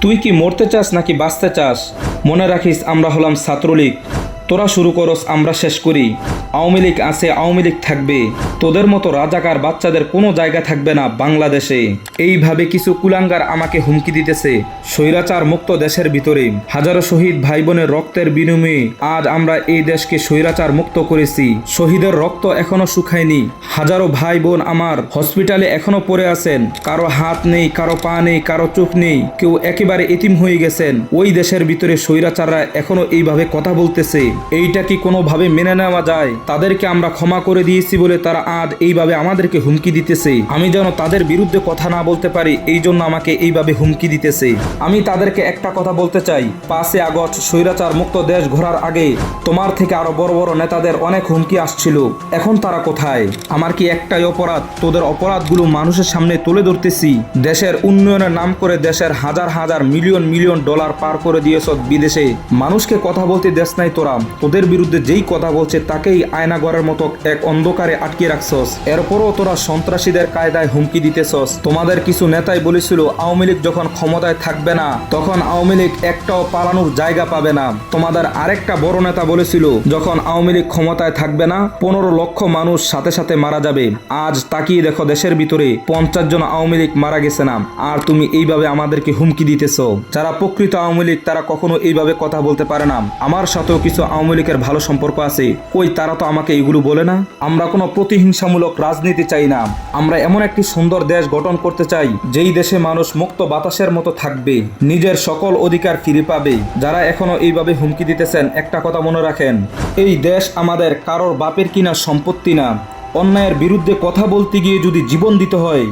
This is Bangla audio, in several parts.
তুই কি মরতে চাস নাকি বাঁচতে চাস? মনে রাখিস আমরা হলাম ছাত্রলীগ। তোরা শুরু করস, আমরা শেষ করি। আওয়ামী লীগ আছে, আওয়ামী লীগ থাকবে। তোদের মতো রাজাকার বাচ্চাদের কোনো জায়গা থাকবে না বাংলাদেশে। এইভাবে কিছু কুলাঙ্গার আমাকে হুমকি দিতেছে। স্বৈরাচার মুক্ত দেশের ভিতরে হাজারো শহীদ ভাই বোনের রক্তের বিনিময়ে আজ আমরা এই দেশকে স্বৈরাচার মুক্ত করেছি। শহীদের রক্ত এখনো শুকায়নি। হাজারো ভাই বোন আমার হসপিটালে এখনো পড়ে আছেন। কারো হাত নেই, কারো পা নেই, কারো চোখ নেই, কেউ একেবারে এতিম হয়ে গেছেন। ওই দেশের ভিতরে স্বৈরাচাররা এখনো এইভাবে কথা বলতেছে। এইটা কি কোনোভাবে মেনে নেওয়া যায়? তাদেরকে আমরা ক্ষমা করে দিয়েছি বলে তারা আজ এইভাবে আমাদেরকে হুমকি দিতেছে। আমি যেন তাদের বিরুদ্ধে কথা না বলতে পারি, এই জন্য আমাকে এইভাবে হুমকি দিতেছে। আমি তাদেরকে একটা কথা বলতে চাই, 5 আগস্ট স্বৈরাচার মুক্ত দেশ ঘোরার আগে তোমার থেকে আরো বড় বড় নেতাদের অনেক হুমকি আসছিল। এখন তারা কোথায়? আমার কি একটাই অপরাধ? তোদের অপরাধগুলো মানুষের সামনে তুলে ধরতেছি। দেশের উন্নয়নের নাম করে দেশের হাজার হাজার মিলিয়ন মিলিয়ন ডলার পার করে দিয়েছ বিদেশে। মানুষকে কথা বলতে দেশ নাই তোরা। তোদের বিরুদ্ধে যেই কথা বলছে তাকেই আয়নাঘরের মতো এক অন্ধকারে আটকে রাখছস। এরপরও তোরা সন্ত্রাসীদের কায়দায় হুমকি দিতেছস। তোমাদের কিছু নেতাই বলেছিল আওয়ামী লীগ যখন ক্ষমতায় থাকবে না তখন আওয়ামী লীগ একটাও পালানোর জায়গা পাবে না। তোমাদের আরেকটা বড় নেতা বলেছিল যখন আওয়ামী লীগ ক্ষমতায় থাকবে না 15 লক্ষ মানুষ সাথে সাথে মারা যাবে। আজ তাকিয়ে দেখো, দেশের ভিতরে 50 জন আওয়ামী লীগ মারা গেছে না। আর তুমি এইভাবে আমাদেরকে হুমকি দিতেছ। যারা প্রকৃত আওয়ামী লীগ তারা কখনো এইভাবে কথা বলতে পারে না। আমার সাথেও কিছু আওয়ামী লীগের ভালো সম্পর্ক আছে, কই তারা তো আমাকে এগুলো বলে না। আমরা কোনো প্রতিহিংসামূলক রাজনীতি চাই না। আমরা এমন একটি সুন্দর দেশ গঠন করতে চাই যেই দেশে মানুষ মুক্ত বাতাসের মতো থাকবে, নিজের সকল অধিকার ফিরে পাবে। যারা এখনো এইভাবে হুমকি দিতেছেন, একটা কথা মনে রাখেন, এই দেশ আমাদের কারোর বাপের কিনা সম্পত্তি না। অন্যায়ের বিরুদ্ধে কথা বলতে গিয়ে যদি জীবন দিতে হয়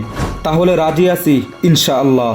তাহলে রাজি আছি ইনশাআল্লাহ।